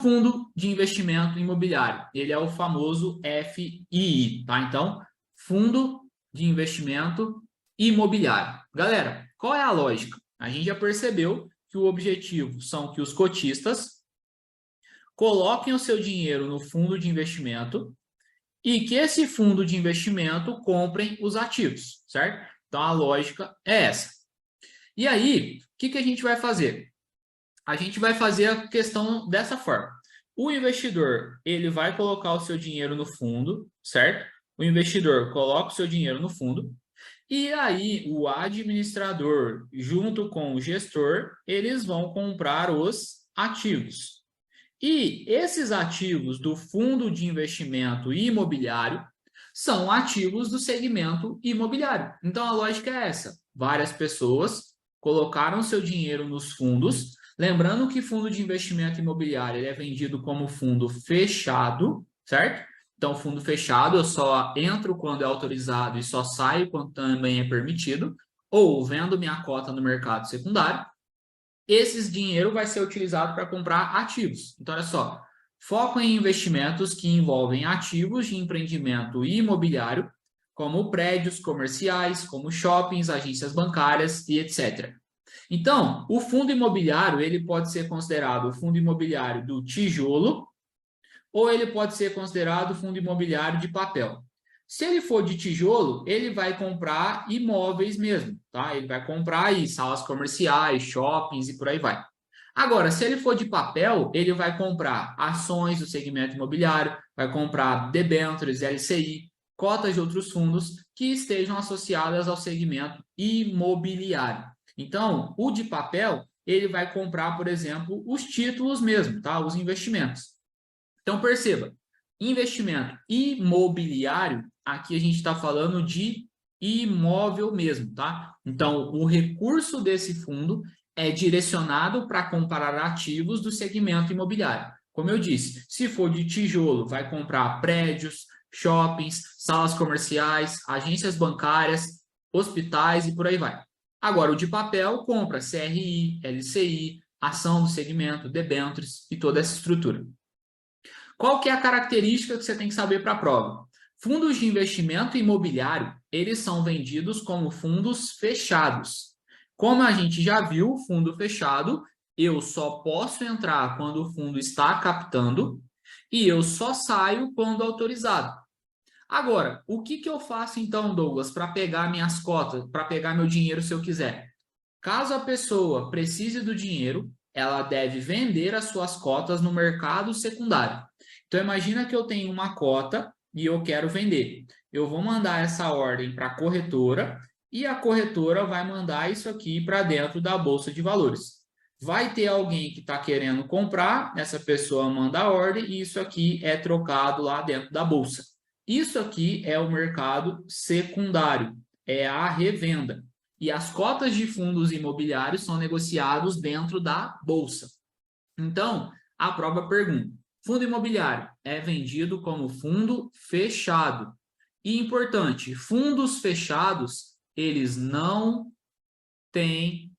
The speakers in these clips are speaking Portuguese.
Fundo de investimento imobiliário, ele é o famoso FII, tá? Então, Fundo de Investimento Imobiliário. Galera, qual é a lógica? A gente já percebeu que o objetivo são que os cotistas coloquem o seu dinheiro no fundo de investimento e que esse fundo de investimento comprem os ativos, certo? Então, a lógica é essa. E aí, o que a gente vai fazer? A gente vai fazer a questão dessa forma. O investidor, ele vai colocar o seu dinheiro no fundo, certo? O investidor coloca o seu dinheiro no fundo e aí o administrador, junto com o gestor, eles vão comprar os ativos. E esses ativos do fundo de investimento imobiliário são ativos do segmento imobiliário. Então a lógica é essa: várias pessoas colocaram seu dinheiro nos fundos. Lembrando que fundo de investimento imobiliário ele é vendido como fundo fechado, certo? Então, fundo fechado, eu só entro quando é autorizado e só saio quando também é permitido, ou vendo minha cota no mercado secundário. Esse dinheiro vai ser utilizado para comprar ativos. Então, olha só, foco em investimentos que envolvem ativos de empreendimento imobiliário, como prédios comerciais, como shoppings, agências bancárias e etc. Então, o fundo imobiliário, ele pode ser considerado o fundo imobiliário do tijolo ou ele pode ser considerado fundo imobiliário de papel. Se ele for de tijolo, ele vai comprar imóveis mesmo, tá? Ele vai comprar aí salas comerciais, shoppings e por aí vai. Agora, se ele for de papel, ele vai comprar ações do segmento imobiliário, vai comprar debêntures, LCI, cotas de outros fundos que estejam associadas ao segmento imobiliário. Então, o de papel, ele vai comprar, por exemplo, os títulos mesmo, tá? Os investimentos. Então, perceba, investimento imobiliário, aqui a gente está falando de imóvel mesmo, tá? Então, o recurso desse fundo é direcionado para comprar ativos do segmento imobiliário. Como eu disse, se for de tijolo, vai comprar prédios, shoppings, salas comerciais, agências bancárias, hospitais e por aí vai. Agora, o de papel compra CRI, LCI, ação do segmento, debêntures e toda essa estrutura. Qual que é a característica que você tem que saber para a prova? Fundos de investimento imobiliário, eles são vendidos como fundos fechados. Como a gente já viu, fundo fechado, eu só posso entrar quando o fundo está captando e eu só saio quando autorizado. Agora, o que eu faço então, Douglas, para pegar minhas cotas, para pegar meu dinheiro se eu quiser? Caso a pessoa precise do dinheiro, ela deve vender as suas cotas no mercado secundário. Então, imagina que eu tenho uma cota e eu quero vender. Eu vou mandar essa ordem para a corretora e a corretora vai mandar isso aqui para dentro da Bolsa de Valores. Vai ter alguém que está querendo comprar, essa pessoa manda a ordem e isso aqui é trocado lá dentro da Bolsa. Isso aqui é o mercado secundário, é a revenda. E as cotas de fundos imobiliários são negociados dentro da bolsa. Então, a prova pergunta: fundo imobiliário é vendido como fundo fechado. E importante, fundos fechados, eles não têm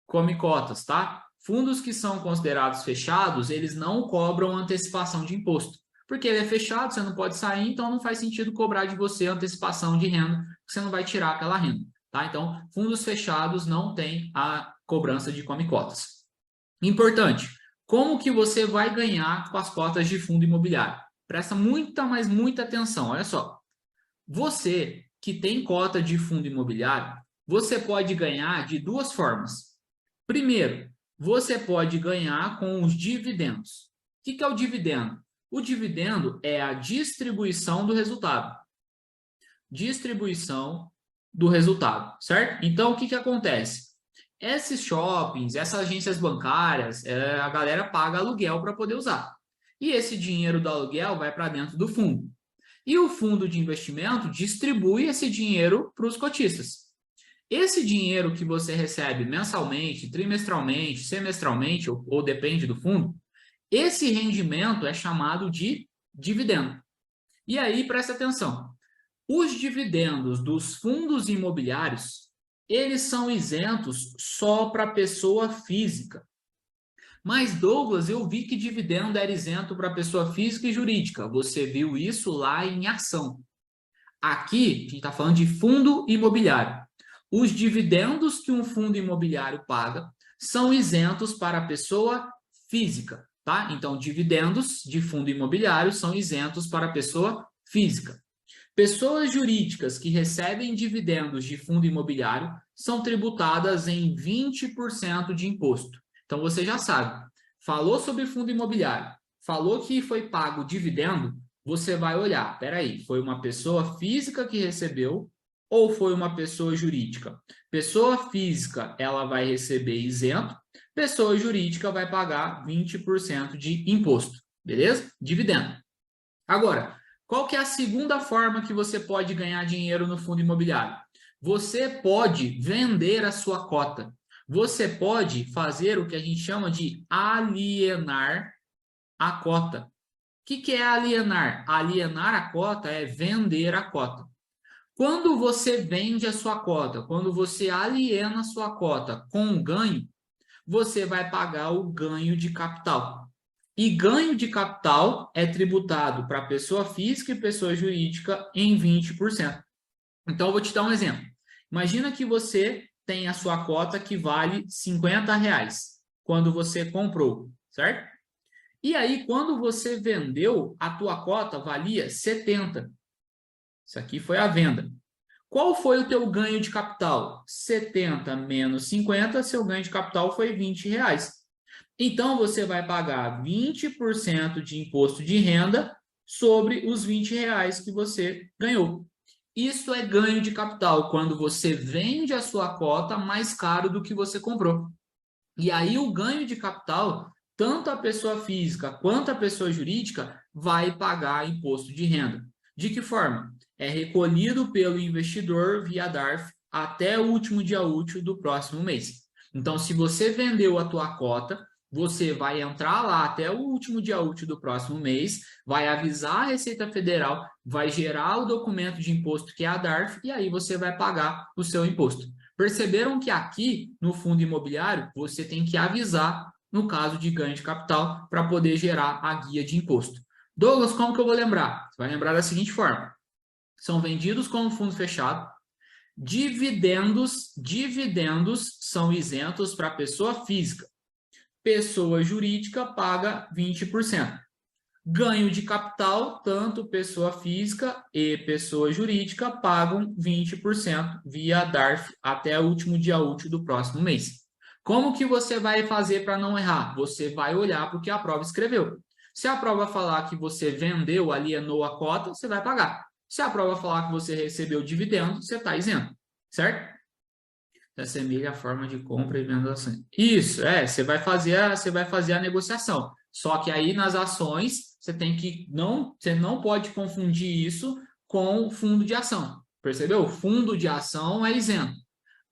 come-cotas, tá? Fundos que são considerados fechados, eles não cobram antecipação de imposto. Porque ele é fechado, você não pode sair, então não faz sentido cobrar de você antecipação de renda, porque você não vai tirar aquela renda. Tá? Então, fundos fechados não têm a cobrança de come-cotas. Importante, como que você vai ganhar com as cotas de fundo imobiliário? Presta muita, mas muita atenção. Olha só, você que tem cota de fundo imobiliário, você pode ganhar de duas formas. Primeiro, você pode ganhar com os dividendos. O que é o dividendo? O dividendo é a distribuição do resultado. Distribuição do resultado, certo? Então, o que acontece? Esses shoppings, essas agências bancárias, a galera paga aluguel para poder usar. E esse dinheiro do aluguel vai para dentro do fundo. E o fundo de investimento distribui esse dinheiro para os cotistas. Esse dinheiro que você recebe mensalmente, trimestralmente, semestralmente, ou depende do fundo, esse rendimento é chamado de dividendo. E aí, presta atenção. Os dividendos dos fundos imobiliários, eles são isentos só para pessoa física. Mas, Douglas, eu vi que dividendo era isento para pessoa física e jurídica. Você viu isso lá em ação. Aqui, a gente está falando de fundo imobiliário. Os dividendos que um fundo imobiliário paga são isentos para a pessoa física, tá? Então, dividendos de fundo imobiliário são isentos para a pessoa física. Pessoas jurídicas que recebem dividendos de fundo imobiliário são tributadas em 20% de imposto. Então, você já sabe, falou sobre fundo imobiliário, falou que foi pago dividendo, você vai olhar, peraí, foi uma pessoa física que recebeu ou foi uma pessoa jurídica? Pessoa física, ela vai receber isento, pessoa jurídica vai pagar 20% de imposto, beleza? Dividendo. Agora, qual que é a segunda forma que você pode ganhar dinheiro no fundo imobiliário? Você pode vender a sua cota. Você pode fazer o que a gente chama de alienar a cota. O que é alienar? Alienar a cota é vender a cota. Quando você vende a sua cota, quando você aliena a sua cota com ganho, você vai pagar o ganho de capital. E ganho de capital é tributado para pessoa física e pessoa jurídica em 20%. Então, eu vou te dar um exemplo. Imagina que você tem a sua cota que vale R$50 quando você comprou, certo? E aí, quando você vendeu, a tua cota valia 70. Isso aqui foi a venda. Qual foi o teu ganho de capital? 70 menos 50, seu ganho de capital foi R$20. Então, você vai pagar 20% de imposto de renda sobre os R$20 que você ganhou. Isso é ganho de capital, quando você vende a sua cota mais caro do que você comprou. E aí, o ganho de capital, tanto a pessoa física quanto a pessoa jurídica vai pagar imposto de renda. De que forma? É recolhido pelo investidor via DARF até o último dia útil do próximo mês. Então, se você vendeu a tua cota, você vai entrar lá até o último dia útil do próximo mês, vai avisar a Receita Federal, vai gerar o documento de imposto que é a DARF e aí você vai pagar o seu imposto. Perceberam que aqui no fundo imobiliário você tem que avisar no caso de ganho de capital para poder gerar a guia de imposto. Douglas, como que eu vou lembrar? Você vai lembrar da seguinte forma: são vendidos como fundo fechado, dividendos são isentos para pessoa física, pessoa jurídica paga 20%. Ganho de capital, tanto pessoa física e pessoa jurídica pagam 20% via DARF até o último dia útil do próximo mês. Como que você vai fazer para não errar? Você vai olhar para o que a prova escreveu. Se a prova falar que você vendeu, alienou a cota, você vai pagar. Se a prova falar que você recebeu dividendo, você está isento, certo? Assemelha a forma de compra e venda de ações. Isso, você vai fazer a negociação. Só que aí nas ações você não pode confundir isso com fundo de ação. Percebeu? Fundo de ação é isento.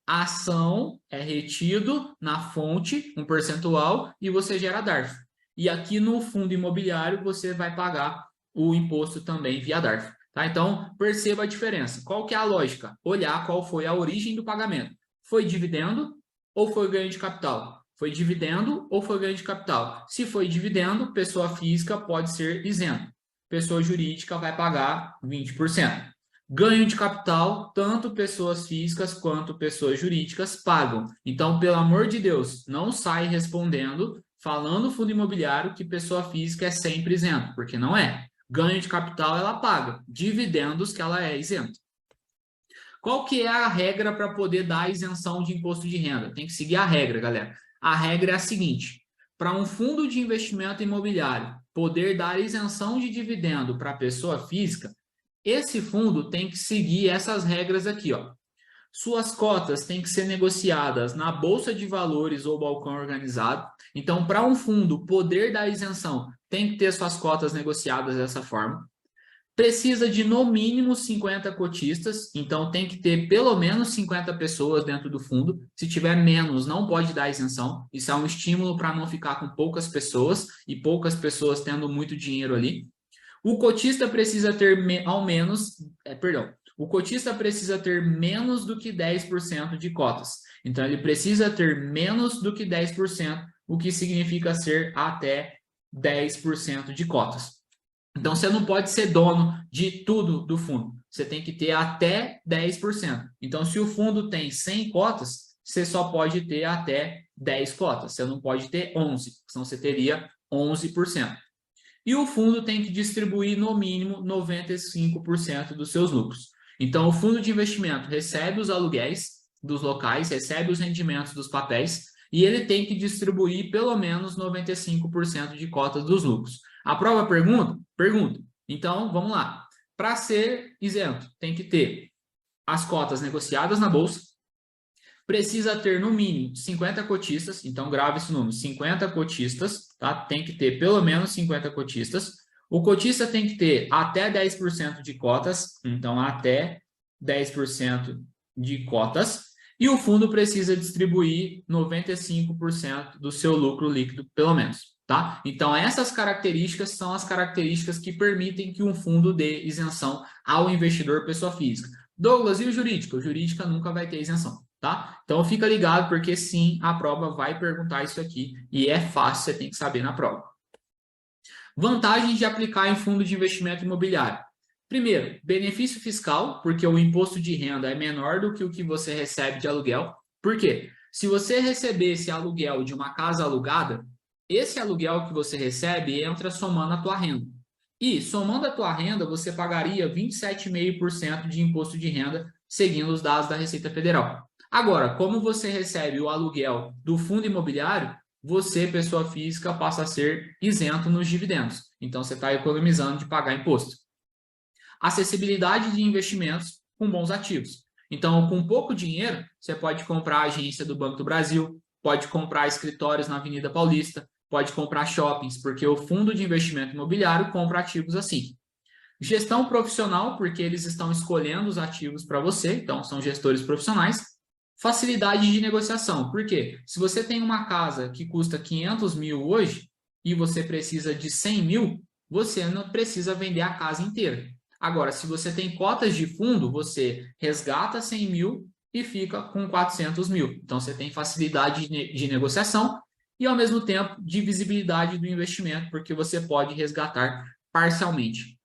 A ação é retido na fonte, um percentual, e você gera DARF. E aqui no fundo imobiliário você vai pagar o imposto também via DARF. Tá? Então, perceba a diferença. Qual que é a lógica? Olhar qual foi a origem do pagamento. Foi dividendo ou foi ganho de capital? Foi dividendo ou foi ganho de capital? Se foi dividendo, pessoa física pode ser isento. Pessoa jurídica vai pagar 20%. Ganho de capital, tanto pessoas físicas quanto pessoas jurídicas pagam. Então, pelo amor de Deus, não sai respondendo, falando fundo imobiliário, que pessoa física é sempre isento, porque não é. Ganho de capital ela paga, dividendos que ela é isenta. Qual que é a regra para poder dar isenção de imposto de renda? Tem que seguir a regra, galera. A regra é a seguinte: para um fundo de investimento imobiliário poder dar isenção de dividendo para a pessoa física, esse fundo tem que seguir essas regras aqui, ó. Suas cotas têm que ser negociadas na Bolsa de Valores ou balcão organizado. Então, para um fundo poder dar isenção, tem que ter suas cotas negociadas dessa forma. Precisa de no mínimo 50 cotistas, então tem que ter pelo menos 50 pessoas dentro do fundo. Se tiver menos, não pode dar isenção. Isso é um estímulo para não ficar com poucas pessoas e poucas pessoas tendo muito dinheiro ali. O cotista precisa ter o cotista precisa ter menos do que 10% de cotas. Então, ele precisa ter menos do que 10% o que significa ser até 10% de cotas. Então, você não pode ser dono de tudo do fundo. Você tem que ter até 10%. Então, se o fundo tem 100 cotas, você só pode ter até 10 cotas. Você não pode ter 11, senão você teria 11%. E o fundo tem que distribuir, no mínimo, 95% dos seus lucros. Então, o fundo de investimento recebe os aluguéis dos locais, recebe os rendimentos dos papéis, e ele tem que distribuir pelo menos 95% de cotas dos lucros. Aprova a pergunta? Pergunta. Então, vamos lá. Para ser isento, tem que ter as cotas negociadas na bolsa, precisa ter no mínimo 50 cotistas, então grave esse número, 50 cotistas, tá? Tem que ter pelo menos 50 cotistas. O cotista tem que ter até 10% de cotas, então até 10% de cotas. E o fundo precisa distribuir 95% do seu lucro líquido, pelo menos, tá? Então, essas características são as características que permitem que um fundo dê isenção ao investidor pessoa física. Douglas, e o jurídico? O jurídica nunca vai ter isenção, tá? Então, fica ligado, porque sim, a prova vai perguntar isso aqui, e é fácil, você tem que saber na prova. Vantagens de aplicar em fundo de investimento imobiliário. Primeiro, benefício fiscal, porque o imposto de renda é menor do que o que você recebe de aluguel. Por quê? Se você receber esse aluguel de uma casa alugada, esse aluguel que você recebe entra somando a tua renda. E, somando a tua renda, você pagaria 27,5% de imposto de renda, seguindo os dados da Receita Federal. Agora, como você recebe o aluguel do fundo imobiliário, você, pessoa física, passa a ser isento nos dividendos. Então, você está economizando de pagar imposto. Acessibilidade de investimentos com bons ativos. Então, com pouco dinheiro, você pode comprar a agência do Banco do Brasil, pode comprar escritórios na Avenida Paulista, pode comprar shoppings, porque o fundo de investimento imobiliário compra ativos assim. Gestão profissional, porque eles estão escolhendo os ativos para você, então são gestores profissionais. Facilidade de negociação, por quê? Se você tem uma casa que custa 500 mil hoje e você precisa de 100 mil, você não precisa vender a casa inteira. Agora, se você tem cotas de fundo, você resgata 100 mil e fica com 400 mil. Então, você tem facilidade de negociação e, ao mesmo tempo, divisibilidade do investimento, porque você pode resgatar parcialmente.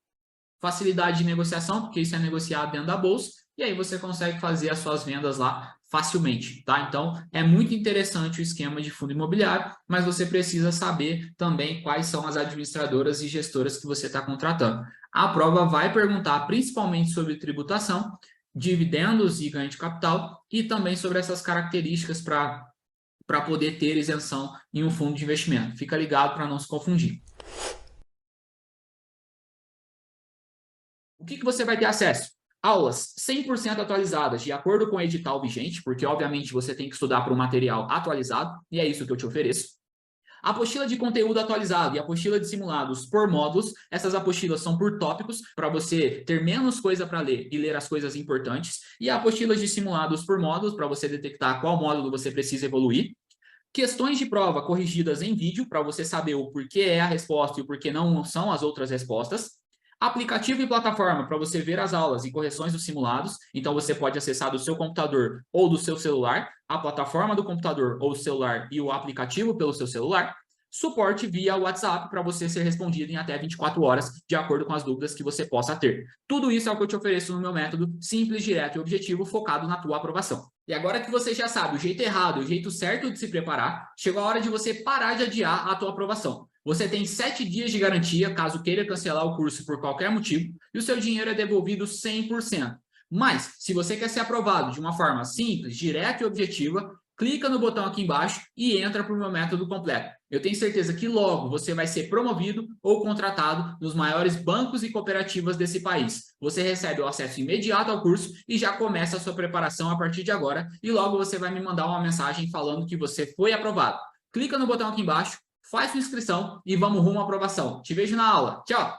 Facilidade de negociação, porque isso é negociado dentro da bolsa, e aí você consegue fazer as suas vendas lá facilmente, tá? Então, é muito interessante o esquema de fundo imobiliário, mas você precisa saber também quais são as administradoras e gestoras que você está contratando. A prova vai perguntar principalmente sobre tributação, dividendos e ganho de capital, e também sobre essas características para poder ter isenção em um fundo de investimento. Fica ligado para não se confundir. O que você vai ter acesso? Aulas 100% atualizadas, de acordo com o edital vigente, porque obviamente você tem que estudar para um material atualizado, e é isso que eu te ofereço. Apostila de conteúdo atualizado e apostila de simulados por módulos. Essas apostilas são por tópicos, para você ter menos coisa para ler e ler as coisas importantes. E apostilas de simulados por módulos, para você detectar qual módulo você precisa evoluir. Questões de prova corrigidas em vídeo, para você saber o porquê é a resposta e o porquê não são as outras respostas. Aplicativo e plataforma para você ver as aulas e correções dos simulados. Então, você pode acessar do seu computador ou do seu celular, a plataforma do computador ou do celular e o aplicativo pelo seu celular. Suporte via WhatsApp para você ser respondido em até 24 horas, de acordo com as dúvidas que você possa ter. Tudo isso é o que eu te ofereço no meu método simples, direto e objetivo, focado na tua aprovação. E agora que você já sabe o jeito errado, o jeito certo de se preparar, chegou a hora de você parar de adiar a tua aprovação. Você tem 7 dias de garantia, caso queira cancelar o curso por qualquer motivo, e o seu dinheiro é devolvido 100%. Mas, se você quer ser aprovado de uma forma simples, direta e objetiva, clica no botão aqui embaixo e entra para o meu método completo. Eu tenho certeza que logo você vai ser promovido ou contratado nos maiores bancos e cooperativas desse país. Você recebe o acesso imediato ao curso e já começa a sua preparação a partir de agora, e logo você vai me mandar uma mensagem falando que você foi aprovado. Clica no botão aqui embaixo, faz sua inscrição e vamos rumo à aprovação. Te vejo na aula. Tchau!